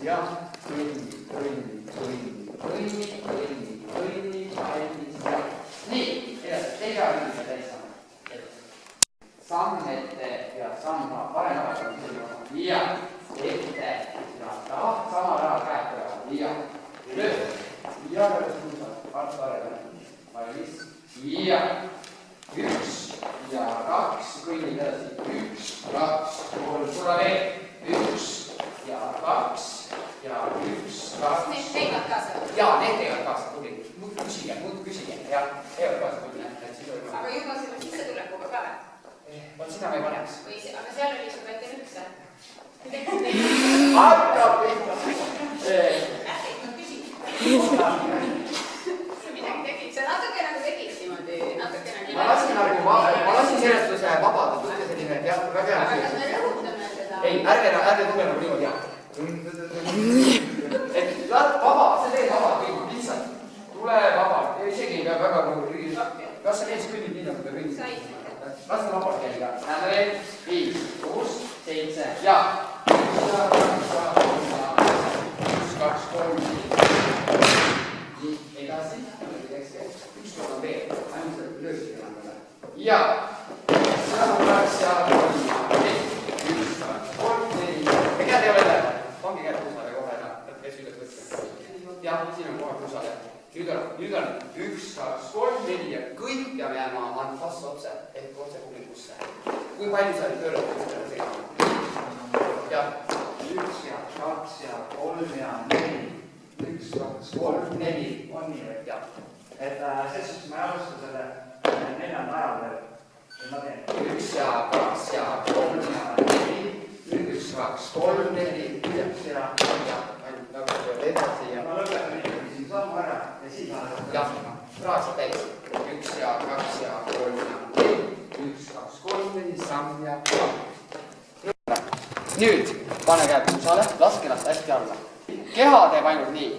ja kõnni, valmis ja nii, teine inimene täitsa. Samm ette ja samm parem aeg ja ette ja taha, sama raha käed peavad ja lööb ja lõpuks kuulsad, arst arvele, valmis ja 1 ja 2, kõnnid edasi, 1, 2, 3, tule veel, 1 ja 2 ja 1, 2. Need teevad kaasa? Jaa, need teevad kaasa, tuli. Muud küsige, jah, teevad kaasa tuli. Aga juba selle sissetulekuga ka või? Võt seda me ei paneks. Aga seal oli sul ette 1. Hakkab pihta! Ähvitnud küsin. Sa midagi tegid, sa natuke nagu tegid niimoodi, natuke nagu... Ma lasin selestuse vabada, tundke selline, jah, väga hea. Aga kas me rõhutame seda? Ei, ärge tule nagu niimoodi, jah. Et vaba, see teeb vaba kõik, lihtsalt. Tule vaba, isegi ei pea väga nagu rüüd. Kas sa mees kõnnid nii nagu ta kõnnid? Said. Laske vabalt käiga. Näeme veel. 5, 6, 7 ja 1, 2, 3, 4. Nii, edasi. Üks kord on veel. Ainult seda löösida enam. Ja 2 ja 3 ja 1, 2, 3, 4. Ja käed ei ole üle. Pange käed kusale kohe ära. Kes üles võtke. Jah, siin on kohe kusale. Nüüd on 1, 2, 3, 4 ja kõik peab jääma vastu otse ehk otse publikusse. Kui palju sa nüüd pöörad seda tegema? Jah. 1 ja 2 ja 3 ja 4. 1, 2, 3, 4. On nii või? Jah. Et selles suhtes ma ei alusta selle 4. ajal veel. Ma teen 1 ja 2 ja 3 ja 4. 1, 2, 3, 4. 1 ja 2 ja edasi ja... Ma lõpetan ikkagi siin sammu ära ja siis ma... Jah, praegused täis. 1 ja 2 ja 3 ja 4. 1, 2, 3, 4, samm ja samm. Nüüd pane käed kusale, laske ennast hästi alla. Keha teeb ainult nii.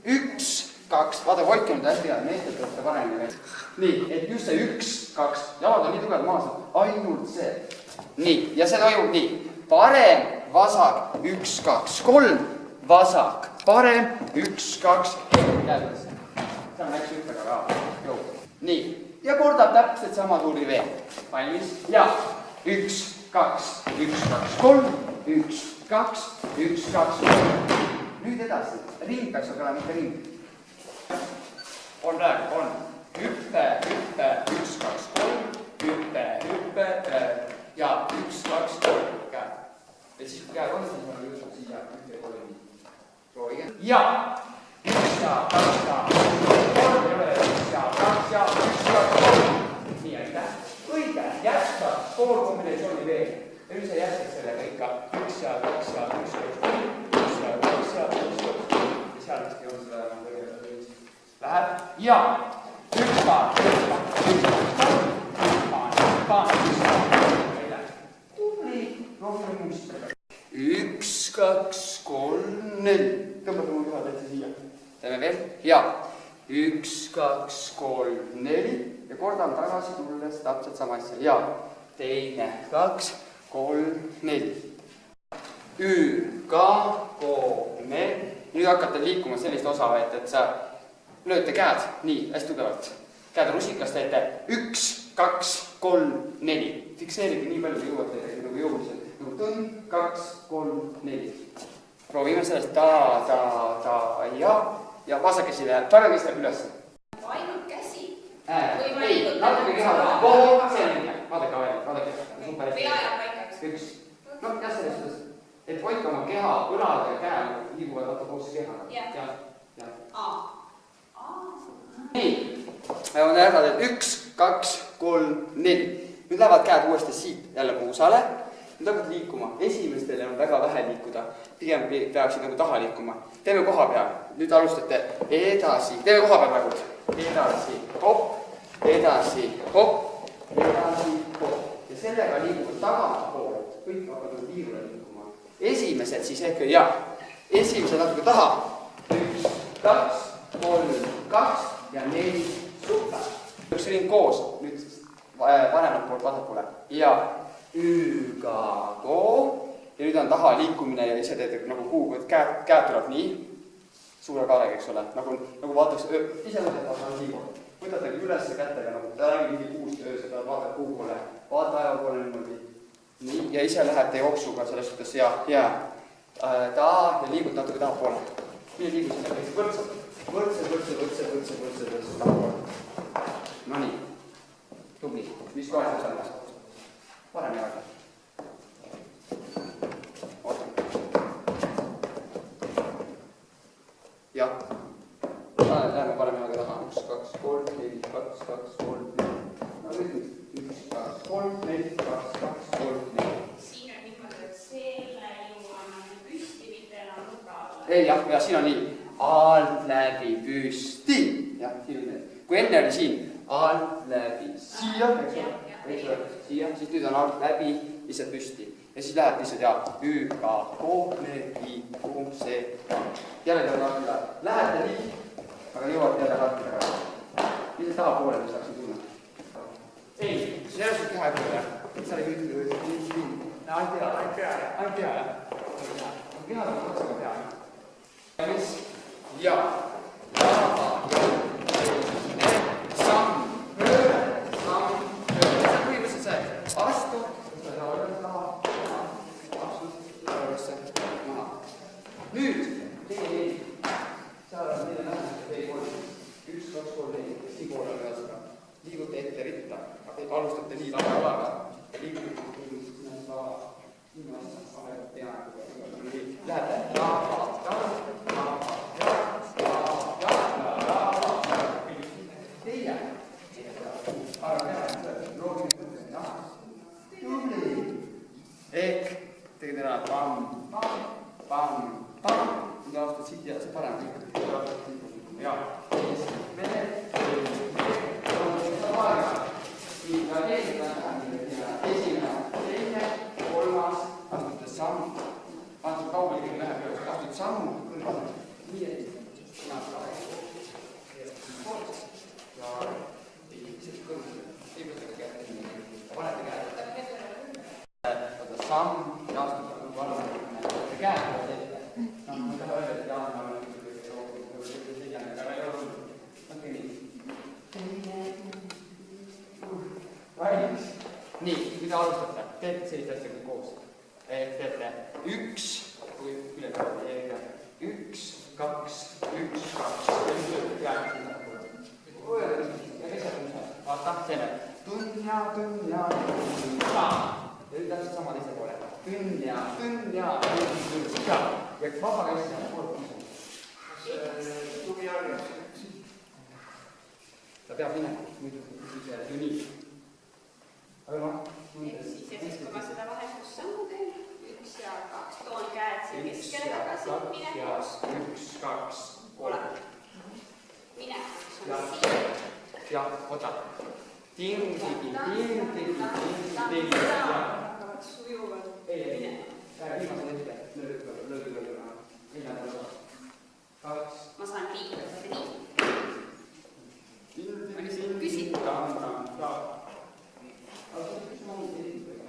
1, 2, vaata, hoidke nüüd hästi hea, meestel tõeste paremini veel. Nii, et just see 1, 2, jalad on nii tugevad maas, ainult see. Nii, ja see toimub nii. Parem, vasak, 1, 2, 3, vasak, parem, 1, 2, käed üles. See on väikse hüppega ka. Nii, ja kordab täpselt sama tuuri veel. Valmis? Ja 1, 2, 1, 2, 3, 1, 2, 1, 2, 3. Nüüd edasi. Ring peaks olema, mitte ring. On praegu, on. Hüppe, 1, 2, 3, hüppe, ja 1, 2, 3. Käed. Et siis kui käed on, siis ma jõudnud siia hüppe 3. Proovige. Ja 1 ja 2 ja 3 ja 1 ja 2 ja 1 ja 3. Nii, aitäh. Õige, jätka pool kombinatsiooni veel. Ja nüüd sa jätkad sellega ikka 1 ja 2 ja 1 ja 3. 1 ja 2 ja 1 ja 3. Ja seal vist ei ole seda enam tegelikult. Läheb. Ja hüppa, 1, 2, 3, 4. Tõmbab mu ühe täitsa siia. Teeme veel. Ja 1, 2, 3, 4. Ja kordame tagasi tulles täpselt sama asja. Ja teine, 2, 3, 4. Ka, 3. Nüüd hakkate liikuma sellist osa, et sa lööte käed nii hästi tugevalt. Käed rusikas teete 1, 2, 3, 4. Fikseerige nii palju, kui jõuate nagu jõuliselt. Nagu tõmm, 2, 3, 4. Proovime sellest ja vasakäsi läheb, paremkäsi läheb üles. Ainult käsi? Ei, natuke keha. See on nii. Vaadake veel, vaadake. Pea ja paikaks. 1. No, jah, selles suhtes, et hoidke oma keha, õlad ja käe liiguvad vaata koos kehaga. Jah. Nii, on ära, et 1, 2, 3, 4. Nüüd lähevad käed uuesti siit jälle puusale. Nüüd hakkad liikuma. Esimestele on väga vähe liikuda. Pigem peaksid nagu taha liikuma. Teeme koha peal. Nüüd alustate edasi. Teeme koha peal praegu. Edasi, hopp, edasi, hopp, edasi, hopp. Ja sellega liiguvad tagapooled. Kõik hakkavad liigule liikuma. Esimesed siis ehk, esimesed natuke taha. 1, 2, 3, 2 ja 4. Super. Üks ring koos. Nüüd paremat poolt vasakule. Ja ÜGA, ja nüüd on taha liikumine ja ise teed nagu kuhuga, et käed tuleb nii, suure kaarega, eks ole, nagu vaataks, ise mõtled, liigub. Võtate üles kätega, nagu ta räägi mingi kuust öösel, vaatad kuu poole, vaata aja poole niimoodi. Nii, ja ise lähete jooksuga selles suhtes ja ja liigud natuke taha poole. Mine liigu sinna, võrdselt taha poole. No nii, tubli, mis kohas on vastu? Parem jääda. Ootan. Jah. Läheme parem jääga taha. 1, 2, 3, 4, 2, 2, 3, 4. No nüüd 1, 2, 3, 4, 2, 2, 3, 4. Siin on niimoodi, et selle jõuame püsti, mitte enam nuka alla. Ei, ja siin on nii. Alt läbi püsti. Jah, siin on nii. Kui enne oli siin, alt läbi siia, siia, siis nüüd on alt läbi, lihtsalt püsti. Ja siis läheb lihtsalt ja hüga, kohle, liiku, see. Jälle tead alt üle. Lähete nii, aga jõuate jälle alt üle. Lihtsalt taha poole, mis saaksin tunne. Ei, see ei ole sul keha üle. Sa ei ütle, ainult pea. Keha on katsega pea. Ja mis? Ja. Samm, pööre. See on põhimõtteliselt see. Astu. Nüüd, teie seal on teile lähemalt teie kolm. 1, 2, 3, 4, nii poole on ühesõna. Liigute ette ritta, alustate nii lahe alaga ja liigute lähete teie ehk tegid ära pamm, nüüd aastad siit ja see parem ja esimene, teine, kolmas, astute samm, astute kaugelikega läheb üles, astute sammu, nii et sina ja lihtsalt kõrgusele, ei võtta kätte, panete kätte, samm ja astute valmine, käed ette, ma ei taha öelda, et Jaan on nii, mida alustate? Teete sellist asja kõik koos. Teete 1, kui üle teete 1, 2, 1, 2, ja vaata, teeme tunja. Ja nüüd täpselt sama teise poole. Tunja. Ja vaba käsi on pool. Tugi arvab. Ta peab minema, muidu ju nii. Ehk siis, kui ma seda vahetus sammu teen, 1 ja 2, toon käed siia keskele tagasi, mine koos. 1, 2, 3. Mine, mis on siin. Ja, oota. Ting. Hakkavad sujuvalt. Ei. Viimase ette. Löögi. Ma saan liikuda nii. Küsid.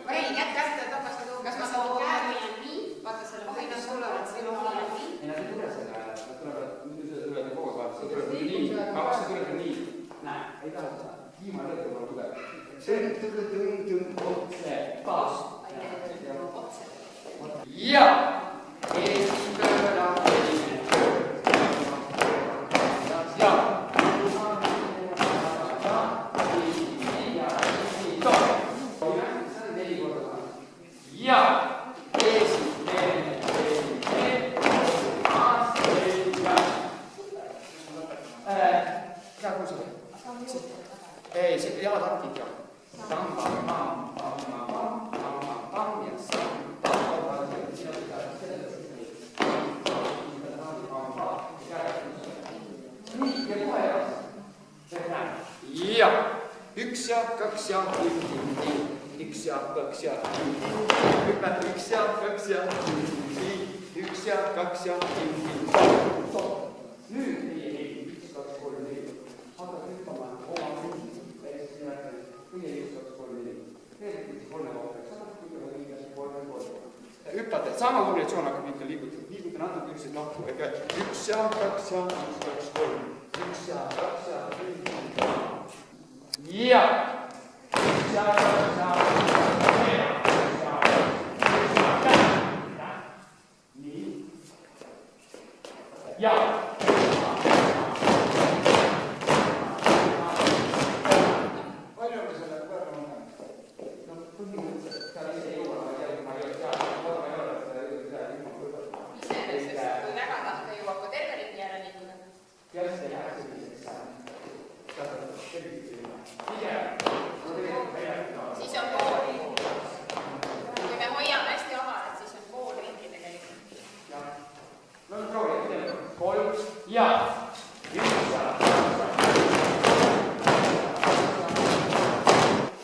Ma räägin jätkata, kas ma toon käe nii, vaata selle vahetus tulevad, sinu olevad nii. Ei, nad ei tule selle, nad tulevad koos, vaata, see tuleb nii, 2 tuleb nii. Näe, ei taha seda. Viimane lõpp on tugev. Tõng, otse, taas. Ja! Eesti pööra, teine ja! Ja, ei, see jalad hakkid ja. Ja, 1 ja 2 ja 1 ja 2 ja hüppe 1 ja 2 ja 1 ja 2 ja nüüd ei, 1, 2, 3, 4 hakkad hüppama oma kõige 1, 2, 3, 4 kolme kohta, hüppate sama kombinatsioon hakkab ikka liigutama. Liiguta natuke üksteist lahku. Ehk 1 ja 2 ja 1, 2, 3. 1 ja 2 ja 3. Ja. 1 ja 2 ja 3. Nii. Ja. Siis on pool ringi. Kui me hoiame hästi avarad, siis on pool ringi tegelikult. No proovime, 3 ja 1 ja.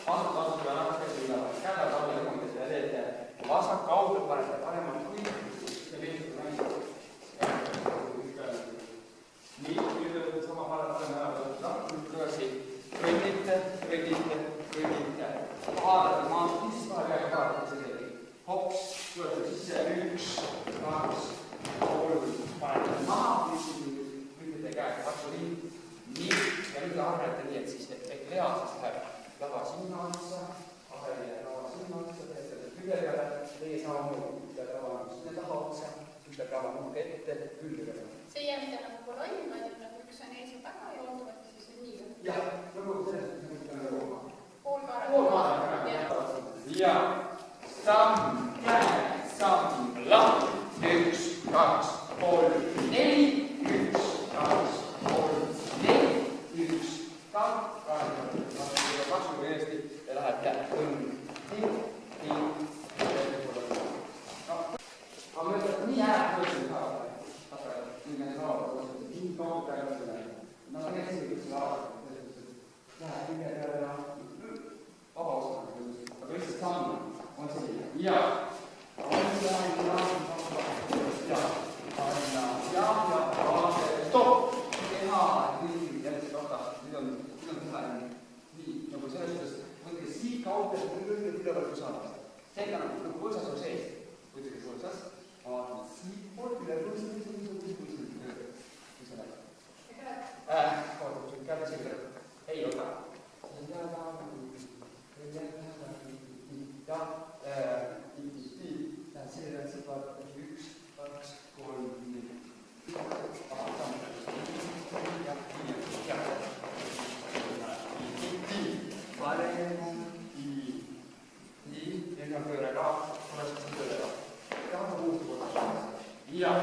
Asuta natuke üleval. Käed alla niimoodi, et te teete vasak kaudu, panete paremat kui ja teised naised. Nii, nüüd sama parem ära võtta. Nüüd tagasi kõnnite. Haarate maast, siis kohe käega haarate sedeli. Hops, tulete sisse, 1, 2, 3, panete maha, nüüd käega katsu liin. Nii, ja nüüd arvete nii, et siis lea siis läheb lava sinna otsa, aheline lava sinna otsa, teete külje peale, teie samamoodi, ütleb lava sinna taha otsa, ütleb lava nuga ette, külje peale. See ei jää mitte nagu kolonn, vaid nagu üks on ees ja taga ja ootavad, siis on nii. Jah, nagu selles mõttes on rooma. Pool kaara. Ja, samm, käe, samm, lahti, 1, 2, 3, 4, 1, 2, 3, 4, 1, 2, 2 uuesti ja läheb õnn. Nii. Aga ma ütlen, nii hääl tõesti saab. Nüüd me saavad, nii kaudu käivad. Nad on esimesed saavad. Läheb külje peale ja vaba osa. Aga lihtsalt samm on selline. Ja. Stopp. Teha. Nüüd jälle see osa. Nüüd on seda nii. Nagu selles suhtes, võtke siit kaugelt, nüüd üleval kui saada. Seega nagu põlsas on sees. Võtke põlsas. Vaatame siit poolt üle põlsas. Käed selge. Ei ota. Ja, selle on see vaata 1, 2, 3, 4. Nii, nüüd on pööre ka, oleks see pööre ka. Tahame muuta korda. Ja.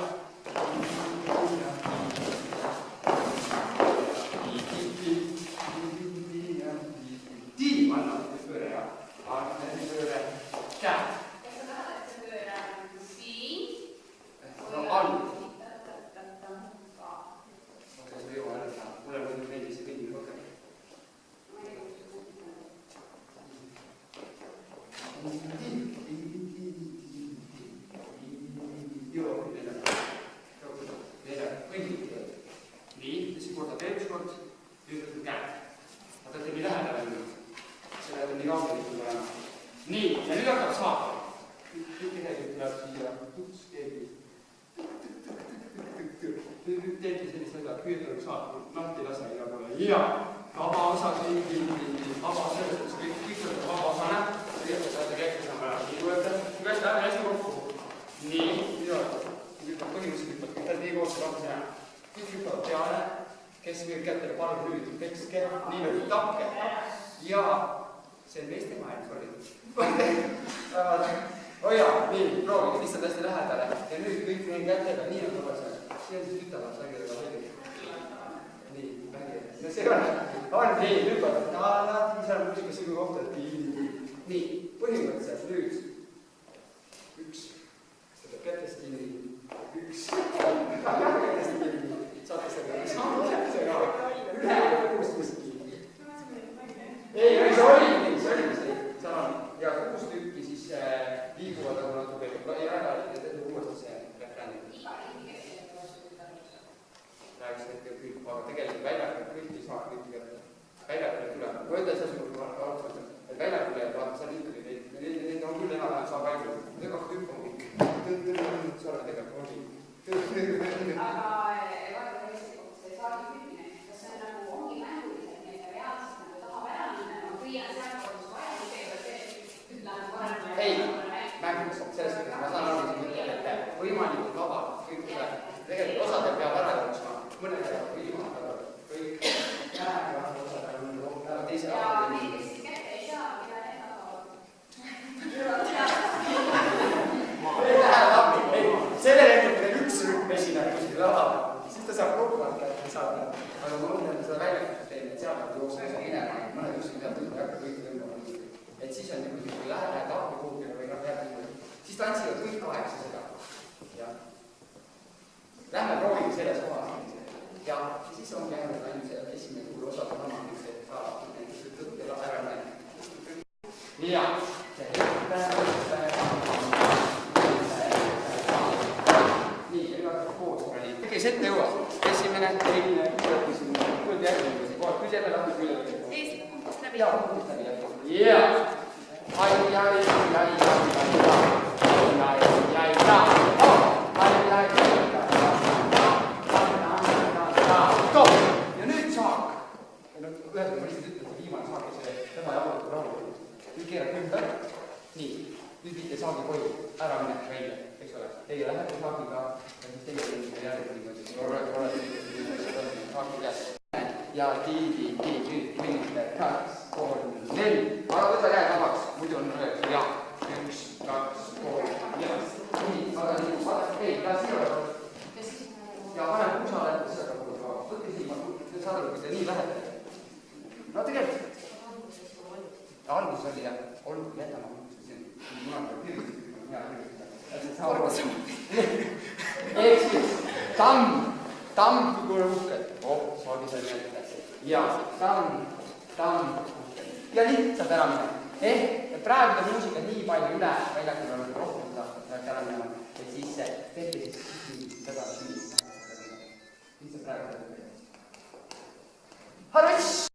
Nii, ja nüüd hakkab saada. Kõik tegelikult tuleb siia tuts keegi. Nüüd teete sellist asja, et nüüd tuleb saada. Lahti lase iga poole. Ja, vaba osa, vaba sellest, kõik tuleb vaba osa näeb. Tegelikult saate käiku saama ära. Nii tulete, üles läheme hästi kokku. Nii, nüüd hüppab põhimõtteliselt hüppab. Ütled nii koos lahti näha. Kõik hüppavad peale. Kes võib kättele palun nüüd, tekske. Nii nagu tapke. Ja see on meeste maailm, sorry. Hoia, nii, proovige lihtsalt hästi lähedale. Ja nüüd kõik neid kätega, nii on tavaliselt. See on siis tütarlas, vägedega vägedega. Nii, vägedega. No see on nii, hüppad. Siis on muusika sigu kohta, et nii, põhimõtteliselt nüüd. 1, seda kätest kinni. 1, kätest kinni. Saate seda üle kuust kuskil. Ei, see oligi see. Ja 6 tükki siis liiguvad nagu natuke ja teete uuesti see refrääni. Praegust hetkel küll, aga tegelikult väljakul kõik ei saa kõiki kätte. Väljakul ei tule. Ma ütlen selles mõttes, et väljakul ei vaata, seal ikkagi neid on küll enam-vähem saab välja. Need hakkavad hüppama kõik. jala, siis ta saab kokku kätte saada. Aga ma mõtlen seda väljakut teile, et seal peab jooksma see minema, mõned just mida tõmbab, ei hakka kõik tõmbama. Et siis on niimoodi, kui lähed tahvi kuhugile või jääb niimoodi, siis tantsivad kõik 8 seda. Lähme proovime selles kohas. Ja siis ongi ainult see esimene kuul osad on oma, et saab näiteks tõttela ära näha. Ja, see nii, ega koos oli. Kes ette jõuab? Esimene, teine, küll järgmine, küll jälle lahti küll. Eest läbi. Jaa, läbi. Jaa. Ja nüüd saak. Ühesõnaga, ma lihtsalt ütlen, see viimane saak, tema jagutab rahu. Nüüd keerab ümber. Nii, nüüd viite saagi koju. Ära mine välja, eks ole. Teie lähete saagiga ja siis teie olete järgi niimoodi. Saagi käes. Ja tiidi, nüüd minute 2, 3, 4. Aga võta käe vabaks, muidu on 9. Ja 1, 2, 3, ja. Nii, aga nii, ei, la siia. Ja panen kusale, seda kuulda. Võtke silma, saad aru, kui te nii lähete. No tegelikult. Algus oli jah, olgu jätama. Muna peab kirjutada. Hea kirjutada. Ehk siis, tamm kui uhked. Saagi selle ette. Ja tamm. Ja lihtsalt ära minna. Praegu ta muusika nii palju üle, väljakul on rohkem seda ära minema. Et siis tehke siis seda nii. Lihtsalt praegu. Harvest!